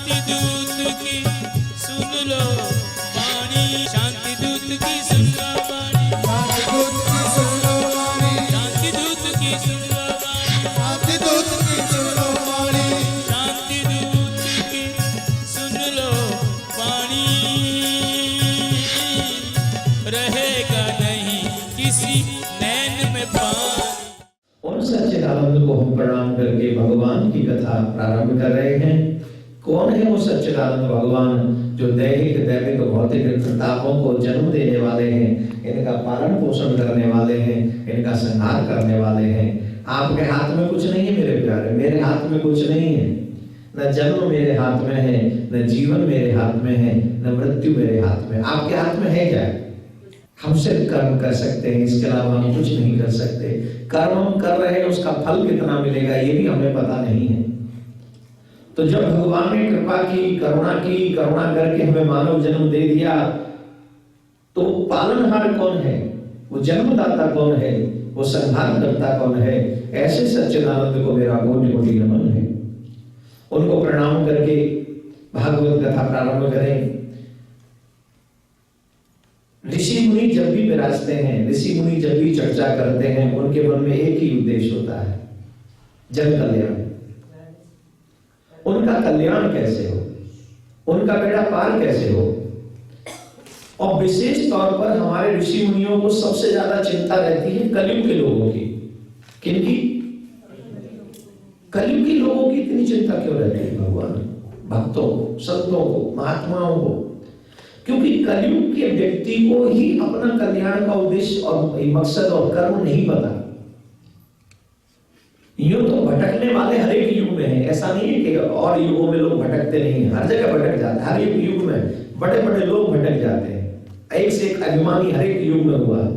शांति दूत की सुन लो वाणी, शांति दूत की सुन लो वाणी, शांति दूत की सुन लो वाणी, शांति दूत की सुन लो वाणी, शांति दूत की सुन लो वाणी, शांति दूत की सुन लो वाणी। रहेगा नहीं किसी नैन में पानी। और सच्चिदानंद को हम प्रणाम करके भगवान की कथा प्रारंभ कर रहे हैं। कौन है वो सच्चिदानंद भगवान जो दैहिक दैविक भौतिक प्रतापों को जन्म देने वाले हैं, इनका पालन पोषण करने वाले हैं, इनका संहार करने वाले हैं। आपके हाथ में कुछ नहीं है मेरे प्यारे, मेरे हाथ में कुछ नहीं है। न जन्म मेरे हाथ में है, न जीवन मेरे हाथ में है, न मृत्यु मेरे हाथ में। आपके हाथ में है क्या? हम सिर्फ कर्म कर सकते हैं, इसके अलावा हम कुछ नहीं कर सकते। कर्म हम कर रहे हैं, उसका फल कितना मिलेगा ये भी हमें पता नहीं है। तो जब भगवान ने कृपा की, करुणा करके हमें मानव जन्म दे दिया, तो पालनहार कौन है, वो जन्मदाता कौन है, वो संहार करता कौन है? ऐसे सच्चिदानंद को मेरा कोटि नमन है। उनको प्रणाम करके भागवत कथा प्रारंभ करें। ऋषि मुनि जब भी विराजते हैं, ऋषि मुनि जब भी चर्चा करते हैं, उनके मन में एक ही उद्देश्य होता है, जन कल्याण। उनका कल्याण कैसे हो, उनका बेड़ा पार कैसे हो। और विशेष तौर पर हमारे ऋषि मुनियों को सबसे ज्यादा चिंता रहती है कलयुग के लोगों की। किनकी? कलयुग के लोगों की इतनी चिंता क्यों रहती है भगवान? भक्तों को, संतों को, महात्माओं को। क्योंकि कलयुग के व्यक्ति को ही अपना कल्याण का उद्देश्य और मकसद और कर्म नहीं पता। यूं तो भटकने वाले हर एक युग में है, ऐसा नहीं है कि और युगों में लोग भटकते नहीं हैं। हर जगह भटक जाते हैं, हर एक युग में बड़े बड़े लोग भटक जाते हैं। एक से एक अभिमानी हर एक युग में हुआ।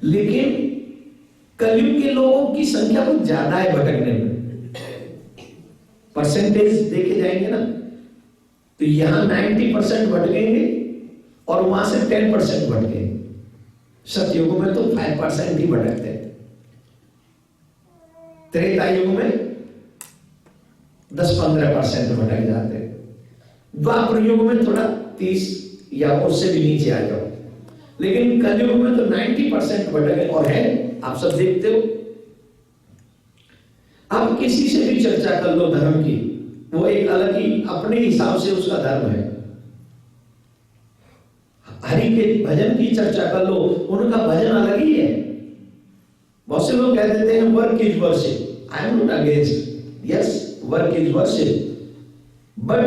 लेकिन कलयुग के लोगों की संख्या कुछ ज्यादा है भटकने में। परसेंटेज देखे जाएंगे ना, तो यहां 90% भटकेंगे और वहां से 10% भटकेंगे। सतयुग में तो 5% ही भटकते हैं, त्रेता युग में 10-15% भटक जाते हैं, द्वापर युग में थोड़ा 30 या उससे भी नीचे आ जाओ। लेकिन कलयुग में तो 90% भटके और है, आप सब देखते हो। आप किसी से भी चर्चा कर लो धर्म की, वो एक अलग ही अपने हिसाब से उसका धर्म है। हरि के भजन की चर्चा कर लो, उनका भजन अलग ही है। बहुत से लोग कह देते हैं work is worship. I am not against, yes work is worship, but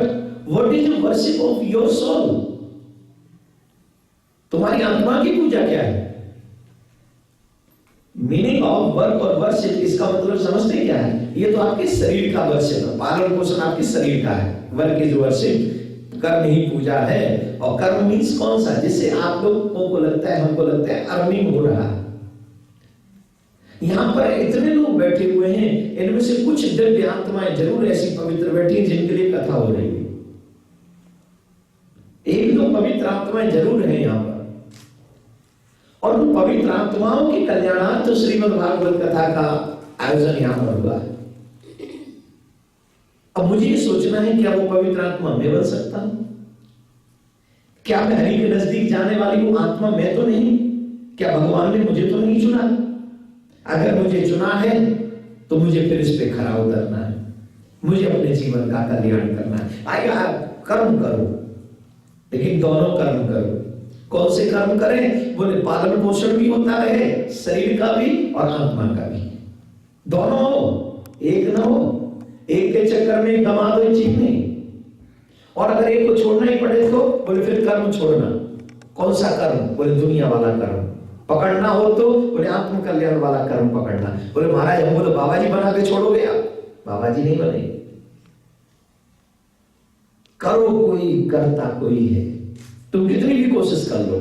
what is the worship of your soul? तुम्हारी आत्मा की पूजा क्या है? मीनिंग ऑफ वर्क और वर्शिप, इसका मतलब समझते क्या है? ये तो आपके शरीर का वर्शिप है, पालन पोषण आपके शरीर का है। वर्क इज वर्शिप, कर्म ही पूजा है। और कर्म मीन्स कौन सा? जिससे आप लोगों को लगता है, हमको लगता है अर्निंग हो रहा है। यहां पर इतने लोग बैठे हुए हैं, इनमें से कुछ दिव्य आत्माएं जरूर ऐसी पवित्र बैठी हैं जिनके लिए कथा हो रही है। एक दो पवित्र आत्माएं जरूर हैं यहां पर, और उन पवित्र आत्माओं के कल्याणार्थ श्रीमद् भागवत कथा का आयोजन यहां पर हुआ है। अब मुझे ये सोचना है, क्या वो पवित्र आत्मा मैं बन सकता हूं? क्या मैं हरि के नजदीक जाने वाली वो आत्मा मैं तो नहीं? क्या भगवान ने मुझे तो नहीं चुना? अगर मुझे चुना है तो मुझे फिर इस पे खरा उतरना है, मुझे अपने जीवन का कल्याण करना है। आइए आप कर्म करो, लेकिन दोनों कर्म करो। कौन से कर्म करें? बोले पालन पोषण भी होता रहे, शरीर का भी और आत्मा का भी, दोनों हो, एक ना हो। एक के चक्कर में गमा दो चीज नहीं। और अगर एक को छोड़ना ही पड़े तो बोले फिर कर्म छोड़ना। कौन सा कर्म? बोले दुनिया वाला कर्म पकड़ना हो तो बोले आत्म कल्याण वाला कर्म पकड़ना। बोले महाराज हम बोले बाबा जी बना के छोड़ोगे आप? बाबा जी नहीं बने। करो कोई, करता कोई है। तुम कितनी भी कोशिश कर लो,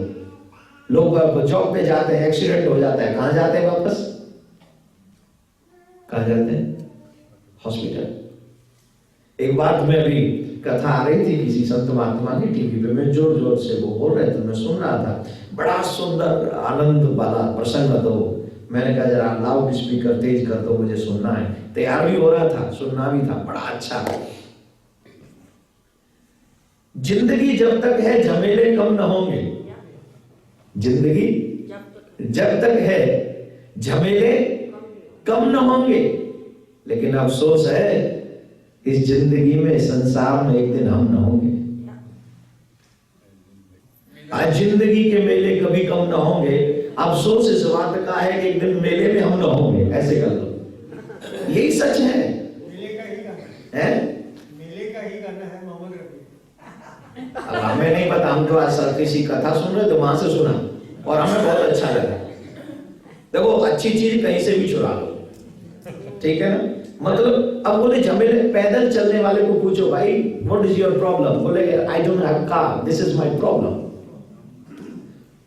लोग जॉब पे जाते हैं, एक्सीडेंट हो जाता है, कहां जाते हैं वापस? कहां जाते हैं? हॉस्पिटल। एक बार में अभी कथा आ रही थी किसी संत महात्मा की टीवी पे, मैं जोर जोर से वो बोल रहे थे, मैं सुन रहा था। बड़ा सुंदर आनंद वाला प्रसंग तो मैंने कहा जरा लाउड स्पीकर तेज कर दो, मुझे सुनना है। तैयार भी हो रहा था, सुनना भी था। बड़ा अच्छा जिंदगी जब तक है झमेले कम न होंगे। जिंदगी जब तक है झमेले कम न होंगे, लेकिन अफसोस है इस जिंदगी में, संसार में एक दिन हम न होंगे। आज जिंदगी के मेले कभी कम न होंगे, अफसोस इस बात का है कि एक दिन मेले में हम न होंगे। ऐसे कर लो, यही सच है। मेले का ही गाना हैं? मेले का ही गाना है मोहम्मद रफी। अब हमें नहीं पता, हम तो आज सर किसी कथा सुन रहे तो वहां से सुना और हमें बहुत अच्छा लगा। देखो, अच्छी चीज कहीं से भी चुरा लो, ठीक है ना। मतलब अब बोले झमेले, पैदल चलने वाले को पूछो भाई व्हाट इज योर प्रॉब्लम, बोले I don't have car, this is my problem.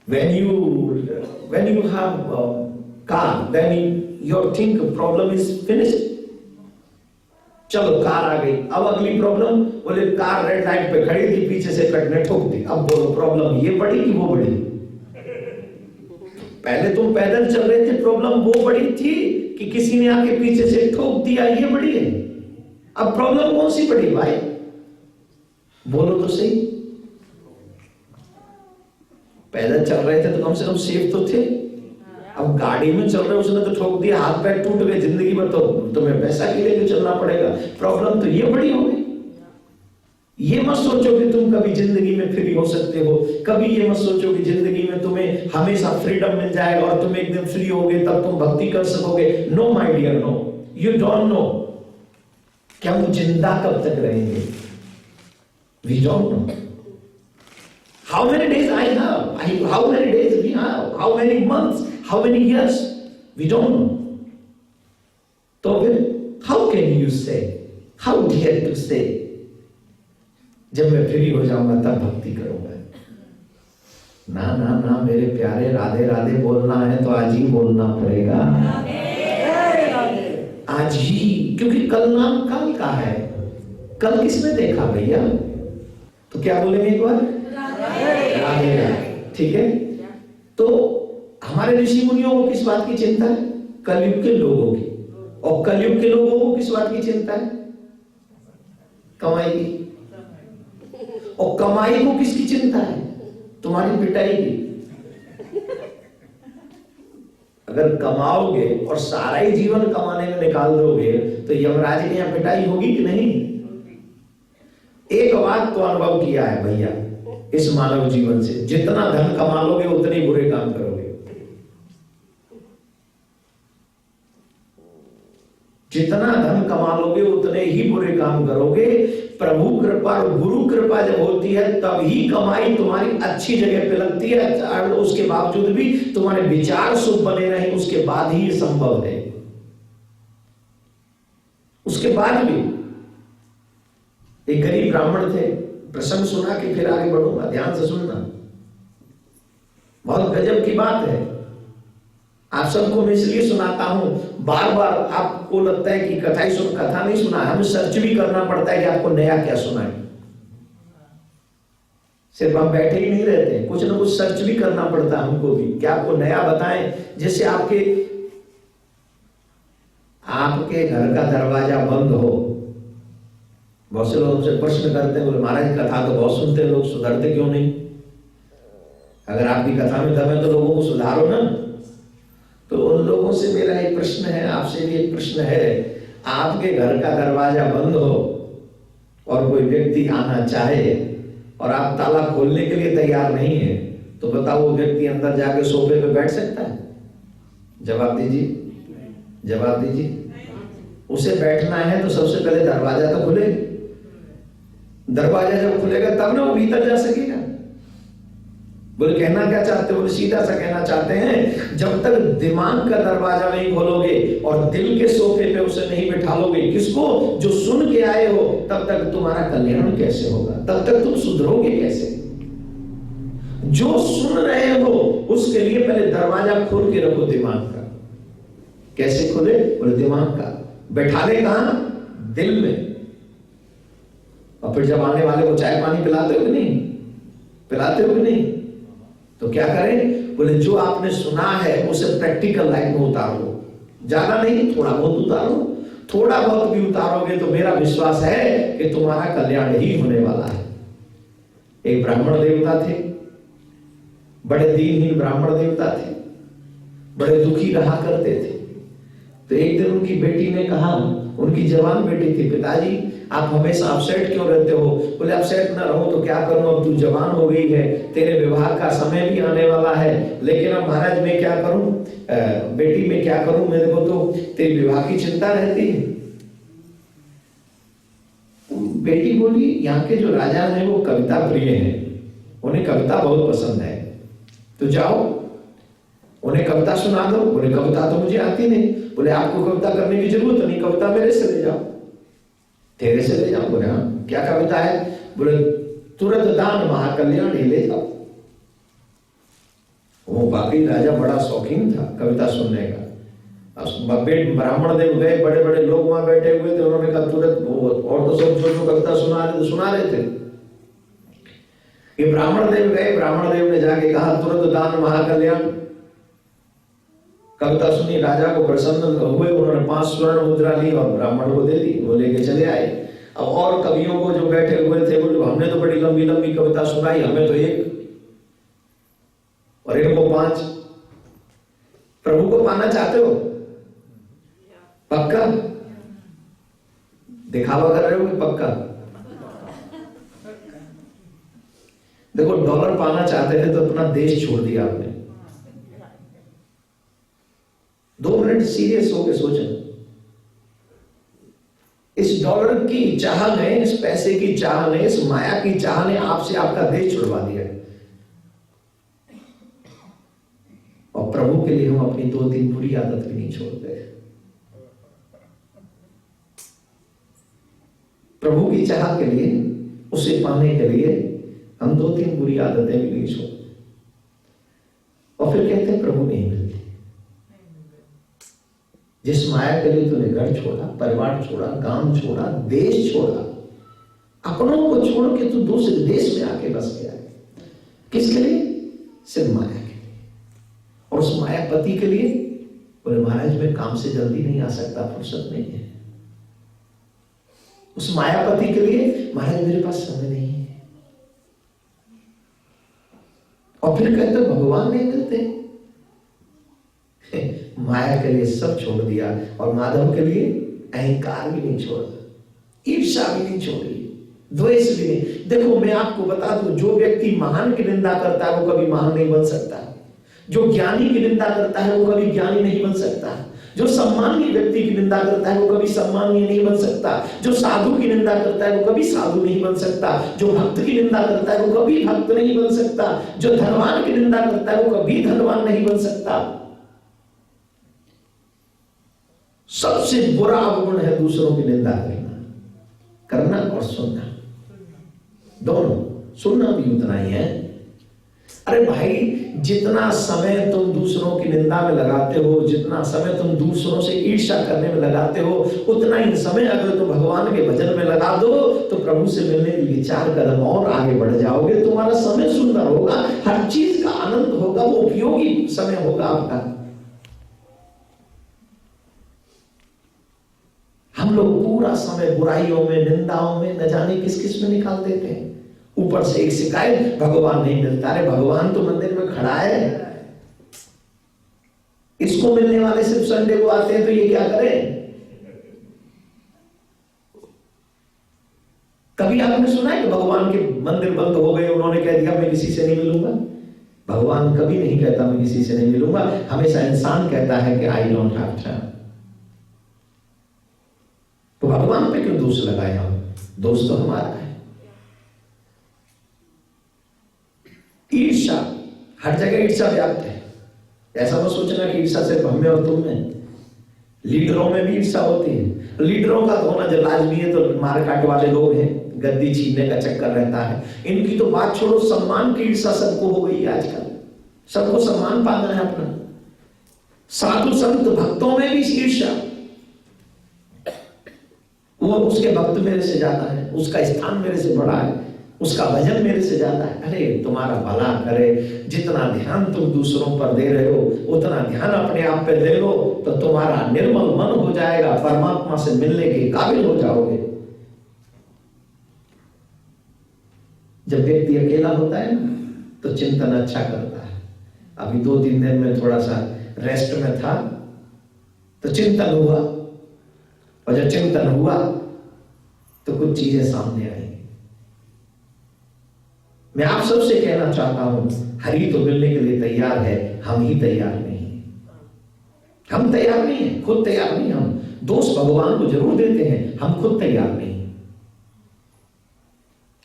when you have a car, then your think problem is finished. चलो कार आ गई, अब अगली प्रॉब्लम, बोले कार रेड लाइट पे खड़ी थी, पीछे से कटने ठोक दी। अब बोलो प्रॉब्लम ये बड़ी कि वो बड़ी? पहले तुम पैदल चल रहे थे, प्रॉब्लम वो बड़ी थी कि किसी ने आके पीछे से ठोक दिया, ये बड़ी है? अब प्रॉब्लम कौन सी बड़ी भाई? बोलो तो सही। पैदल चल रहे थे तो कम से कम सेफ तो थे। अब गाड़ी में चल रहे, उसने तो ठोक दिया, हाथ पैर टूट गए, जिंदगी भर तो तुम्हें पैसा के लेके चलना पड़ेगा। प्रॉब्लम तो ये बड़ी हो गई। ये मत सोचो कि तुम कभी जिंदगी में फ्री हो सकते हो, कभी ये मत सोचो कि जिंदगी में तुम्हें हमेशा फ्रीडम मिल जाएगा और तुम एक दिन फ्री होगे तब तुम भक्ति कर सकोगे। No my dear, no, you don't know कि हम जिंदा कब तक रहेंगे। We don't know how many days I have, how many days we have, how many months, how many years, we don't know. तो फिर how can you say, how dare to say, जब मैं फ्री हो जाऊंगा तब भक्ति करूंगा? ना ना ना मेरे प्यारे, राधे राधे बोलना है तो आज ही बोलना पड़ेगा, आज ही, क्योंकि कल नाम काल का है। कल किसने देखा भैया? तो क्या बोलेंगे एक बार? राधे राधे, ठीक है। तो हमारे ऋषि मुनियों को किस बात की चिंता है? कलयुग के लोगों की। और कलयुग के लोगों को किस बात की चिंता है? कमाई की। और कमाई को किसकी चिंता है? तुम्हारी पिटाई की। अगर कमाओगे और सारा ही जीवन कमाने में निकाल दोगे तो यमराज के यहाँ पिटाई होगी कि नहीं? एक बात तो अनुभव किया है भैया इस मानव जीवन से, जितना धन कमा लोगे उतने ही बुरे काम करोगे। जितना धन कमा लोगे उतने ही बुरे काम करोगे। प्रभु कृपा और गुरु कृपा जब होती है तब ही कमाई तुम्हारी अच्छी जगह पे लगती है। उसके बावजूद भी तुम्हारे विचार शुभ बने रहे, उसके बाद ही ये संभव है। उसके बाद भी एक गरीब ब्राह्मण थे, प्रसंग सुना कि फिर आगे बढ़ूंगा, ध्यान से सुनना, बहुत गजब की बात है। आप सबको मैं इसलिए सुनाता हूं, बार बार आपको लगता है कि कथा नहीं सुना, हमें सर्च भी करना पड़ता है कि आपको नया क्या सुनाए। सिर्फ हम बैठे ही नहीं रहते, कुछ ना कुछ सर्च भी करना पड़ता है हमको भी, कि आपको नया बताएं, जिससे आपके घर का दरवाजा बंद हो। बहुत से लोग हमसे प्रश्न करते हैं, बोले महाराज कथा तो बहुत सुनते हैं लोग, सुधरते क्यों नहीं? अगर आपकी कथा में दम है तो लोगों को सुधारो ना। तो उन लोगों से मेरा एक प्रश्न है, आपसे भी एक प्रश्न है, आपके घर का दरवाजा बंद हो और कोई व्यक्ति आना चाहे और आप ताला खोलने के लिए तैयार नहीं है, तो बताओ वो व्यक्ति अंदर जाके सोफे पे बैठ सकता है? जवाब दीजिए, जवाब दीजिए। उसे बैठना है तो सबसे पहले दरवाजा तो खुले। दरवाजा जब खुलेगा तब ना वो भीतर जा सकेगा। बोले कहना क्या चाहते हो? बोले सीधा सा कहना चाहते हैं, जब तक दिमाग का दरवाजा नहीं खोलोगे और दिल के सोफे पे उसे नहीं बैठा लोगे, किसको? जो सुन के आए हो, तब तक तुम्हारा कल्याण कैसे होगा? तब तक तुम सुधरोगे कैसे? जो सुन रहे हो उसके लिए पहले दरवाजा खोल के रखो दिमाग का। कैसे खोले? बोले दिमाग का। बैठा ले कहां? दिल में। और फिर जब आने वाले को चाय पानी पिलाते हो कि नहीं? पिलाते हो कि नहीं? तो क्या करें? बोले जो आपने सुना है उसे प्रैक्टिकल लाइफ में उतारो। ज्यादा नहीं, थोड़ा बहुत उतारो। थोड़ा बहुत भी उतारोगे तो मेरा विश्वास है कि तुम्हारा कल्याण ही होने वाला है। एक ब्राह्मण देवता थे, बड़े दीनहीन ब्राह्मण देवता थे, बड़े दुखी रहा करते थे। तो एक दिन उनकी बेटी ने कहा, उनकी जवान बेटी थी, पिताजी आप हमेशा अपसेट क्यों रहते हो? बोले अपसेट ना रहो तो क्या करूं, अब तू जवान हो गई है, तेरे विवाह का समय भी आने वाला है, लेकिन अब महाराज मैं क्या करूं, बेटी मैं क्या करूं, मेरे को तो तेरे विवाह की चिंता रहती है। बेटी बोली यहाँ के जो राजा हैं वो कविता प्रिय हैं, उन्हें कविता बहुत पसंद है, तो जाओ उन्हें कविता सुना दो। बोले कविता तो मुझे आती नहीं। बोले आपको कविता करने की जरूरत नहीं, कविता मेरे से ले जाओ, तेरे से ले जाओ। बोले हाँ क्या कविता है? बोले तुरंत दान महाकल्याण ही ले जाओ। वो बाकी राजा बड़ा शौकीन था कविता सुनने का। ब्राह्मण देव गए, बड़े बड़े लोग वहां बैठे हुए थे, उन्होंने कहा तुरंत, और तो सब जो कविता सुना रहे थे। ये ब्राह्मण देव गए, ब्राह्मण देव ने जाके कहा तुरंत दान महाकल्याण। कविता सुनी, राजा को प्रसन्न हुए, उन्होंने 5 स्वर्ण मुद्रा ली और ब्राह्मण को दे दी, वो लेके चले आए। अब और कवियों को जो बैठे हुए थे बोले हमने तो बड़ी लंबी लंबी कविता सुनाई, हमें तो 1 और इनको 5। प्रभु को पाना चाहते हो? पक्का? दिखावा कर रहे हो कि पक्का? देखो डॉलर पाना चाहते थे तो अपना देश छोड़ दिया आपने। 2 मिनट सीरियस होकर सोचें। इस डॉलर की चाह ने, इस पैसे की चाह ने, इस माया की चाह ने आपसे आपका देश छुड़वा दिया। और प्रभु के लिए हम अपनी 2-3 बुरी आदत भी नहीं छोड़ते। प्रभु की चाह के लिए, उसे पाने के लिए हम 2-3 बुरी आदतें भी नहीं छोड़ते। और फिर कहते हैं प्रभु नहीं मिलते। जिस माया के लिए तूने घर छोड़ा, परिवार छोड़ा, गांव छोड़ा, देश छोड़ा, अपनों को छोड़ के तू दूसरे देश में आके बस गया है, किसके लिए? सिर्फ माया के लिए। और उस मायापति के लिए बोले महाराज मैं काम से जल्दी नहीं आ सकता, फुर्सत नहीं है। उस मायापति के लिए महाराज मेरे पास समय नहीं है। और फिर कहते भगवान नहीं मिलते। माया के लिए सब छोड़ दिया और माधव के लिए अहंकार भी नहीं छोड़ा, ईर्ष्या भी नहीं छोड़ी, द्वेष भी नहीं। देखो मैं आपको बता दूं, जो व्यक्ति महान की निंदा करता है वो कभी महान नहीं बन सकता। जो ज्ञानी की निंदा करता है वो कभी ज्ञानी नहीं बन सकता। जो सम्मानीय व्यक्ति की निंदा करता है वो कभी सम्मानीय नहीं बन सकता। जो साधु की निंदा करता है वो कभी साधु नहीं बन सकता। जो भक्त की निंदा करता है वो कभी भक्त नहीं बन सकता। जो धनवान की निंदा करता है वो कभी धनवान नहीं बन सकता। सबसे बुरा अवगुण है दूसरों की निंदा करना और सुनना, दोनों। सुनना भी उतना ही है। अरे भाई जितना समय तुम दूसरों की निंदा में लगाते हो, जितना समय तुम दूसरों से ईर्ष्या करने में लगाते हो, उतना ही समय अगर तुम भगवान के भजन में लगा दो तो प्रभु से मिलने के लिए 4 कदम और आगे बढ़ जाओगे। तुम्हारा समय सुंदर होगा, हर चीज का आनंद होगा, वो उपयोगी समय होगा आपका। हम लोग पूरा समय बुराइयों में, निंदाओं में, न जाने किस किस में निकाल देते हैं। ऊपर से एक शिकायत, भगवान नहीं मिलता। अरे भगवान तो मंदिर में खड़ा है, इसको मिलने वाले सिर्फ संडे को आते हैं, तो ये क्या करें? कभी आपने सुना है कि भगवान के मंदिर बंद हो गए, उन्होंने कह दिया मैं किसी से नहीं मिलूंगा? भगवान कभी नहीं कहता मैं किसी से नहीं मिलूंगा। हमेशा इंसान कहता है कि आई डोंट हैव टाइम। तो भगवान पे क्यों दोष लगाए हम? दोष तो हमारा है। ईर्ष्या, हर जगह ईर्ष्या व्याप्त है। ऐसा मत सोचना कि ईर्ष्या सिर्फ हम में और तुम में। लीडरों में भी ईर्ष्या होती है। लीडरों का होना जो लाजमी है, तो मार काट वाले लोग हैं, गद्दी छीनने का चक्कर रहता है। इनकी तो बात छोड़ो, सम्मान की ईर्ष्या सबको हो गई है आजकल। सबको सम्मान पाना है अपना। साधु संत भक्तों में भी ईर्ष्या, वो उसके भक्त मेरे से ज्यादा है, उसका स्थान मेरे से बड़ा है, उसका भजन मेरे से ज्यादा है। अरे तुम्हारा भला करे, जितना ध्यान तुम दूसरों पर दे रहे हो उतना ध्यान अपने आप पे दे लो, तो तुम्हारा निर्मल मन हो जाएगा, परमात्मा से मिलने के काबिल हो जाओगे। जब व्यक्ति अकेला होता है ना तो चिंतन अच्छा करता है। अभी 2-3 दिन में थोड़ा सा रेस्ट में था तो चिंतन हुआ, और जब चिंतन हुआ तो कुछ चीजें सामने आई। मैं आप सबसे कहना चाहता हूं, हरि तो मिलने के लिए तैयार है, हम ही तैयार नहीं है। हम तैयार नहीं है, खुद तैयार नहीं। हम दोष भगवान को जरूर देते हैं, हम खुद तैयार नहीं।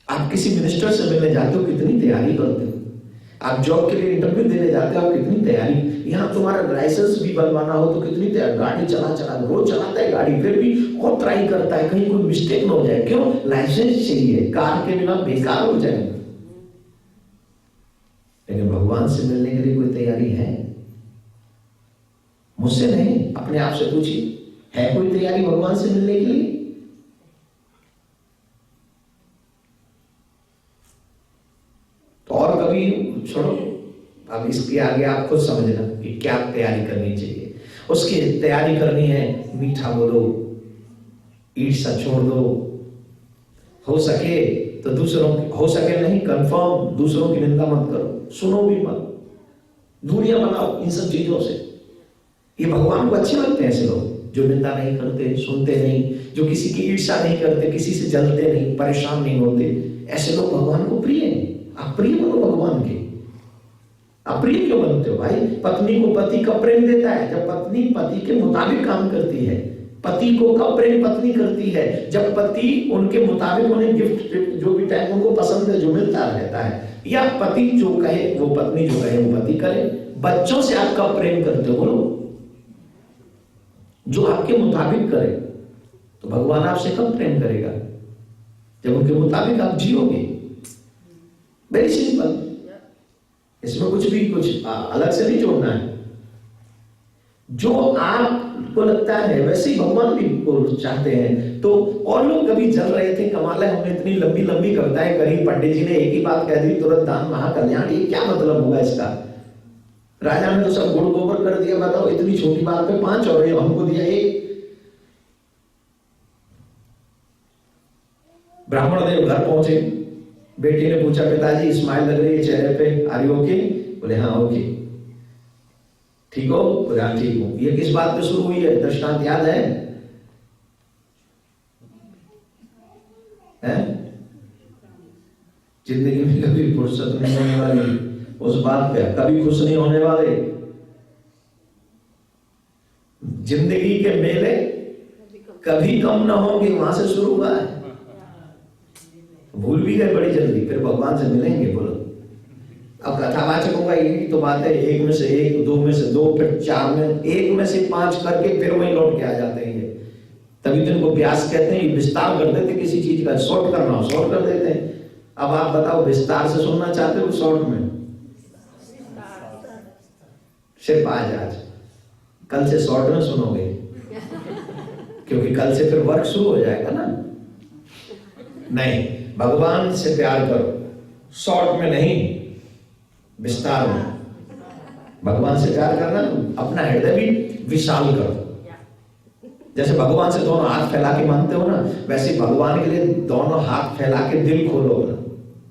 आप किसी मिनिस्टर से मिलने जाते हो, कितनी तैयारी करते हो। आप जॉब के लिए इंटरव्यू देने जाते हो, आप कितनी तैयारी। यहाँ तुम्हारा लाइसेंस भी बनवाना हो तो कितनी तैयारी। गाड़ी चला रोज चलाता है गाड़ी, फिर भी और ट्राई करता है कहीं कोई मिस्टेक ना हो जाए। क्यों? लाइसेंस चाहिए, कार के बिना बेकार हो जाए। लेकिन भगवान से मिलने के लिए कोई तैयारी है? मुझसे नहीं, अपने आप से पूछिए, है कोई तैयारी भगवान से मिलने के लिए? तो और कभी छोड़ो, अब इसके आगे आप खुद समझना कि क्या तैयारी करनी चाहिए। उसकी तैयारी करनी है, मीठा बोलो, ईर्ष्या छोड़ दो, हो सके तो दूसरों की, हो सके नहीं कंफर्म दूसरों की निंदा मत करो, सुनो भी मत, दूरियां बनाओ इन सब चीजों से। ये भगवान को अच्छे लगते हैं ऐसे लोग जो निंदा नहीं करते, सुनते नहीं, जो किसी की ईर्ष्या नहीं करते, किसी से जलते नहीं, परेशान नहीं होते। ऐसे लोग भगवान को प्रिय हैं। आप प्रिय बनो भगवान के। आप प्रिय क्यों बनते हो भाई? पत्नी को पति कब प्रेम देता है? जब पत्नी पति के मुताबिक काम करती है। पति को कब प्रेम पत्नी करती है? जब पति उनके मुताबिक उन्हें गिफ्ट जो भी टाइम उनको पसंद है जो मिलता रहता है, या पति जो कहे वो पत्नी जो कहे वो पति करे। बच्चों से आप कब प्रेम करते हो? बोलो, जो आपके मुताबिक करे। तो भगवान आपसे कब प्रेम करेगा? जब उनके मुताबिक आप जियोगे। वेरी सिंपल, इसमें कुछ अलग से नहीं जोड़ना है। जो आपको लगता है वैसे ही भगवान भी चाहते हैं। तो और लोग कभी जल रहे थे, कमाल है हमने इतनी लंबी लंबी कविताएं करी, पंडित जी ने एक ही बात कह दी, तुरंत दान महाकल्याण। ये क्या मतलब होगा इसका? राजा ने तो सब गुड़ गोबर कर दिया। बताओ, इतनी छोटी बात पे 5 और हमको दिया 1। ब्राह्मण देव घर पहुंचे, बेटी ने पूछा, पिताजी स्माइल लग रही है चेहरे पे, आर यू ओके? बोले हाँ ओके। ठीक हो? बोले हाँ ठीक हूं। ये किस बात पे शुरू हुई है? दृष्टांत याद है? जिंदगी में कभी फुर्सत नहीं होने वाली उस बात पे, कभी खुश नहीं होने वाले। जिंदगी के मेले कभी कम ना होंगे, वहां से शुरू हुआ है। भूल भी गए बड़ी जल्दी, फिर भगवान से मिलेंगे। बोलो, अब कथावाचकों का यही तो बात है, 1 में से 1, 2 में से 2, फिर 4 में 1 में से 5 करके फिर वहीं लौट के आ जाते हैं। तभी तो इनको व्यास कहते हैं। विस्तार कर देते किसी चीज का, शॉर्ट करना हो शॉर्ट कर देते हैं। अब आप बताओ, विस्तार से सुनना चाहते हो शॉर्ट में? सिर्फ आज कल से शॉर्ट में सुनोगे, क्योंकि कल से फिर वर्क शुरू हो जाएगा ना। नहीं, भगवान से प्यार करो, शॉर्ट में नहीं, विस्तार में। भगवान से प्यार करना, अपना हृदय भी विशाल करो। जैसे भगवान से दोनों हाथ फैला के मांगते हो ना, वैसे भगवान के लिए दोनों हाथ फैला के दिल खोलो ना,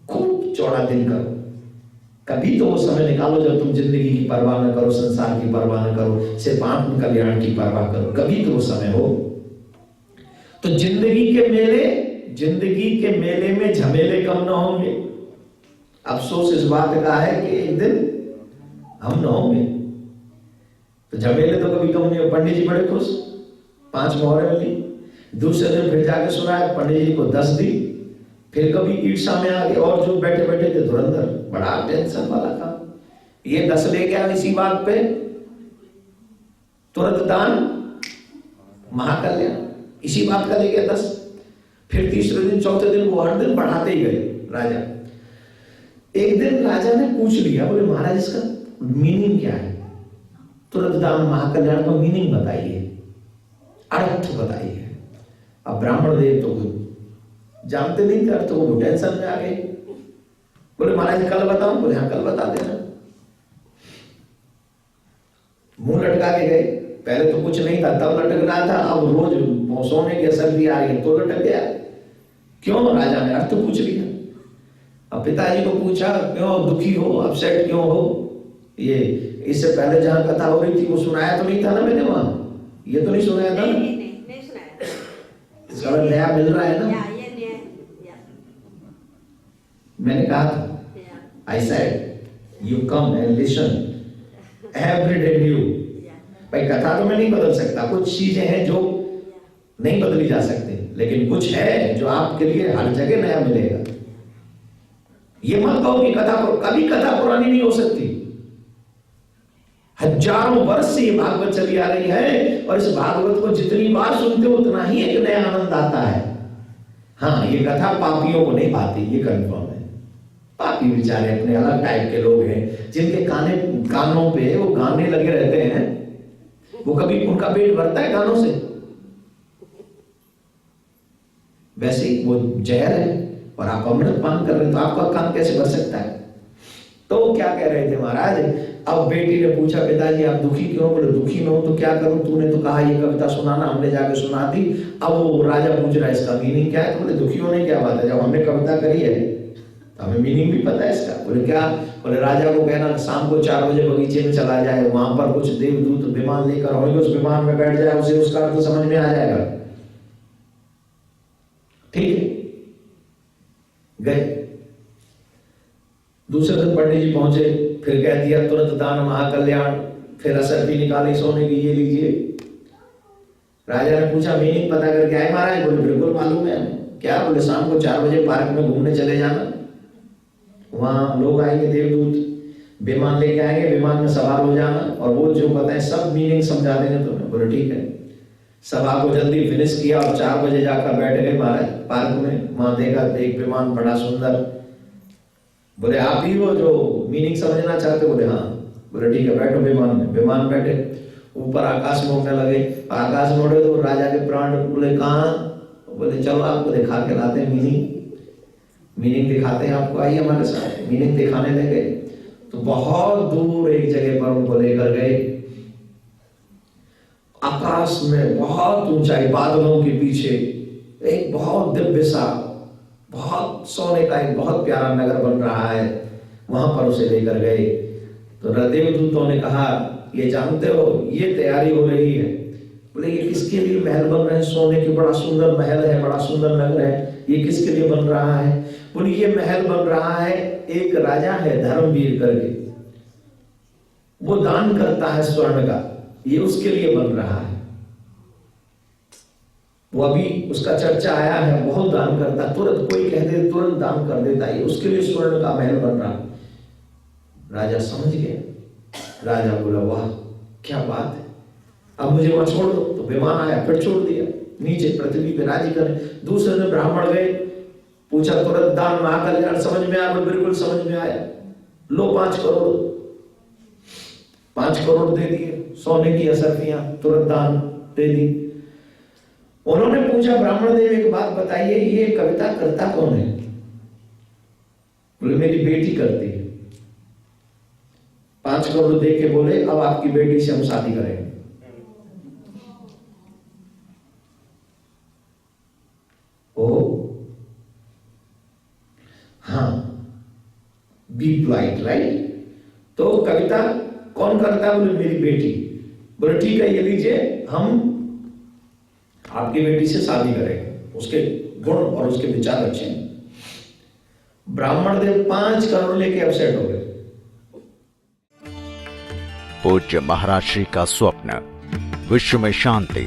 खूब चौड़ा दिल करो। कभी तो वो समय निकालो जब तुम जिंदगी की परवाह न करो, संसार की परवाह न करो, सिर्फ आत्म कल्याण की परवाह करो। कभी तो वो समय हो। तो जिंदगी के मेले में झमेले कम ना होंगे। अफसोस इस बात का है कि एक दिन हम ना होंगे, तो झमेले तो कभी कम नहीं हो। पंडित जी बड़े खुश, 5 मोहरें मिली। दूसरे दिन फिर जाके सुनाया, पंडित जी को 10 दी। फिर कभी ईर्षा में आ गए, और जो बैठे बैठे थे धुरंधर, बड़ा टेंशन वाला काम। ये 10 ले गया इसी बात पे, तुरंत दान महाकल्याण, इसी बात का ले गया 10। फिर तीसरे दिन, चौथे दिन, वो हर दिन बढ़ाते ही गए राजा। एक दिन राजा ने पूछ लिया, बोले महाराज इसका मीनिंग क्या है? तुरंत दान महाकल्याण का मीनिंग बताइए, अर्थ बताइए। अब ब्राह्मण देव तो जानते नहीं थे अर्थ, वो टेंशन में आ गए। बोले महाराज कल बताऊं? बोले हाँ कल बता देना। मुंह लटका के गए। पहले तो कुछ नहीं था, तब लटक रहा था, अब रोज सोने की असर भी आ रही है तो लटक गया। क्यों? राजा ने अर्थ पूछ लिया। अब पिताजी को पूछा क्यों दुखी हो, अपसेट क्यों हो? ये इससे पहले जहाँ कथा हो रही थी वो सुनाया तो नहीं था ना मैंने वहां, ये तो नहीं सुनाया था ना? नहीं सुनाया। इसका मतलब नया मिल रहा है ना? ये नया, या, मैंने कहा था, या, I said you come and listen every day new। या, भाई कथा तो मैं नहीं बदल सकता, कुछ चीजें हैं जो नहीं बदली जा सकती, लेकिन कुछ है जो आपके लिए हर जगह नया मिलेगा। ये मत कहो कि कभी कथा पुरानी नहीं हो सकती। हजारों वर्ष से ये भागवत चली आ रही है और इस भागवत को जितनी बार सुनते हो उतना ही एक नया आनंद आता है। हाँ, ये कथा पापियों को नहीं पाती, ये कंफर्म है। पापी बेचारे अपने अलग टाइप के लोग हैं जिनके कानों पे वो गाने लगे रहते हैं, वो कभी उनका पेट भरता है गानों से? वैसे ही वो जहर है और आप अमृत पान कर रहे हैं, तो आपका कान कैसे भर सकता है? तो क्या कह रहे थे महाराज? अब बेटी ने पूछा पिताजी आप दुखी क्यों? बोले दुखी न हो तो क्या करूं, तूने तो कहा ये कविता सुनाना, हमने जाके सुना दी। अब वो राजा पूछ रहा है इसका मीनिंग क्या है? तो बोले दुखी होने क्या बात है, जब हमने कविता करी है तो हमें मीनिंग भी पता है इसका। बोले क्या? बोले राजा को कहना शाम को 4 बजे बगीचे में चला जाए, वहां पर कुछ देवदूत विमान लेकर होंगे, उस विमान में बैठ जाए, उसे उसका अर्थ समझ में आ जाएगा। ठीक है, गए। दूसरे दिन पंडित जी पहुंचे, फिर कह दिया तुरंत दान महाकल्याण, फिर असर भी निकाली सोने की, ये लीजिए। राजा ने पूछा मीनिंग पता करके आए महाराज? बोले बिल्कुल मालूम है। क्या? बोले शाम को 4 बजे पार्क में घूमने चले जाना, वहां लोग आएंगे देवदूत, विमान लेके आएंगे, विमान में सवार हो जाना और वो जो बताए सब मीनिंग समझा देंगे तुम्हें। बोले ठीक है। सभा को जल्दी फिनिश किया और 4 बजे जाकर बैठ गए महाराज पार्क में। वहां देखा एक विमान बड़ा सुंदर। बोले आप ही हो जो मीनिंग समझना चाहते? बोले हाँ। बोले ठीक है बैठो विमान में। विमान बैठे, ऊपर आकाश में उड़ने लगे। आकाश में उड़े तो राजा के प्राण बोले कहाँ? बोले चलो आपको दिखा के लाते हैं मीनिंग दिखाते हैं आपको, आइए हमारे साथ। मीनिंग दिखाने लगे तो बहुत दूर एक जगह पर उनको लेकर गए। आकाश में बहुत ऊंचाई, बादलों के पीछे एक बहुत दिव्य सा, बहुत सोने का एक बहुत प्यारा नगर बन रहा है, वहां पर उसे लेकर गए। तो देवदूतों ने कहा ये जानते हो ये तैयारी हो रही है। बोले ये किसके लिए महल बन रहे हैं? सोने के बड़ा सुंदर महल है, बड़ा सुंदर नगर है, ये किसके लिए बन रहा है? बोले ये महल बन रहा है, एक राजा है धर्मवीर करके, वो दान करता है स्वर्ण का, ये उसके लिए बन रहा है। वो अभी उसका चर्चा आया है, बहुत दान करता, तुरंत कोई कह दे तुरंत दान कर देता है, उसके लिए स्वर्ण का महल बन रहा। राजा समझ गया। राजा बोला वाह क्या बात है, अब मुझे वहां छोड़ दो। तो विमान आया, फिर छोड़ दिया नीचे पृथ्वी पे राजी करे। दूसरे दिन ब्राह्मण गए, पूछा तुरंत दान महाकल्याण समझ में आया? बिल्कुल समझ में आया। लो 5 करोड़, 5 करोड़ दे दिए, सोने की असरफियां तुरंत दान दे दी। उन्होंने पूछा ब्राह्मण देव एक बात बताइए, ये कविता करता कौन है? बोले मेरी बेटी करती है। 5 करोड़ दे के बोले अब आपकी बेटी से हम शादी करेंगे। ओ हाँ, बी प्लाइट राइट। तो कविता कौन करता है? बोले मेरी बेटी। बोले ठीक है ये लीजिए, हम आपकी बेटी से शादी करेंगे, उसके गुण और उसके विचार अच्छे हैं। ब्राह्मण देव 5 करोड़ लेके अपसेट हो गए। पूज्य महाराज श्री का स्वप्न विश्व में शांति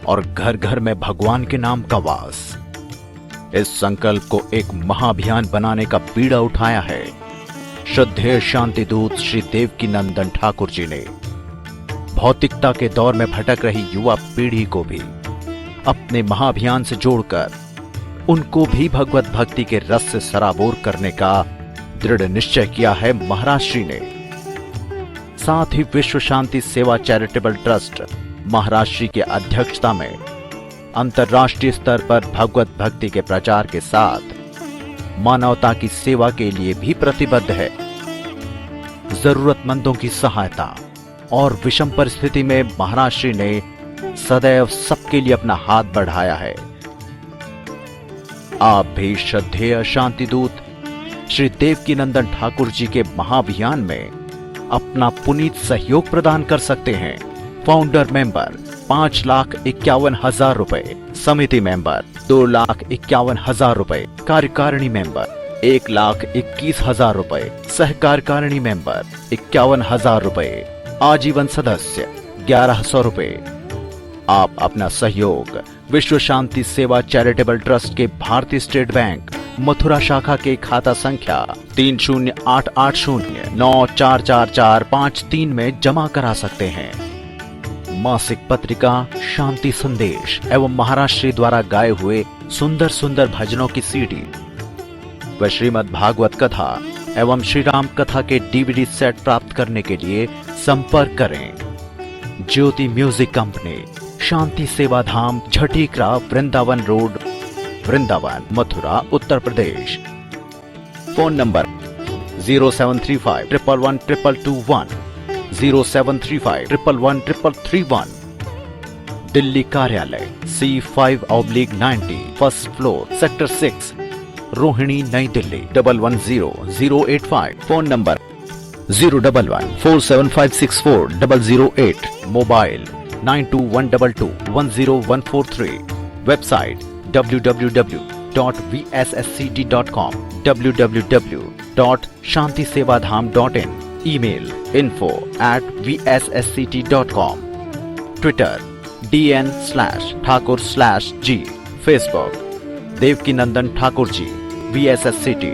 और घर घर में भगवान के नाम का वास, इस संकल्प को एक महाअभियान बनाने का बीड़ा उठाया है श्रद्धेय शांति दूत श्री देवकी नंदन ठाकुर जी ने। भौतिकता के दौर में भटक रही युवा पीढ़ी को भी अपने महाअभियान से जोड़कर उनको भी भगवत भक्ति के रस से सराबोर करने का दृढ़ निश्चय किया है महाराज श्री ने। साथ ही विश्व शांति सेवा चैरिटेबल ट्रस्ट महाराज श्री की अध्यक्षता में अंतर्राष्ट्रीय स्तर पर भगवत भक्ति के प्रचार के साथ मानवता की सेवा के लिए भी प्रतिबद्ध है। जरूरतमंदों की सहायता और विषम परिस्थिति में महाराज श्री ने सदैव सबके लिए अपना हाथ बढ़ाया है। आप भी श्रद्धेय शांति दूत श्री देवकीनंदन ठाकुर जी के महाअभियान में अपना पुनीत सहयोग प्रदान कर सकते हैं। फाउंडर मेंबर 5,51,000 रुपए, समिति मेंबर 2,51,000 रुपए, कार्यकारिणी मेंबर 1,21,000 रुपए, सहकार्यकारिणी मेंबर 51,000 रुपए, आजीवन सदस्य 1,100 रुपए। आप अपना सहयोग विश्व शांति सेवा चैरिटेबल ट्रस्ट के भारतीय स्टेट बैंक मथुरा शाखा के खाता संख्या 3088094445 में जमा करा सकते हैं। मासिक पत्रिका शांति संदेश एवं महाराष्ट्री द्वारा गाए हुए सुंदर सुंदर भजनों की सीडी व श्रीमद् भागवत कथा एवं श्री राम कथा के डीवीडी सेट प्राप्त करने के लिए संपर्क करें। ज्योति music company, Shanti Seva Dham, Jhatikara, Vrindavan road, Vrindavan, Mathura, Uttar Pradesh. Phone number 0735111221, 0735111331। Delhi कार्यालय C5/90, first floor, sector 6, Rohini, New Delhi 110085। Phone number 01147564008। Mobile 9212210143। Website www.vssct.com, www.shantisevadham.in। Email info@vssct.com। Twitter DN/Thakur/G। Facebook Devkinandan Thakur ji VSSCT।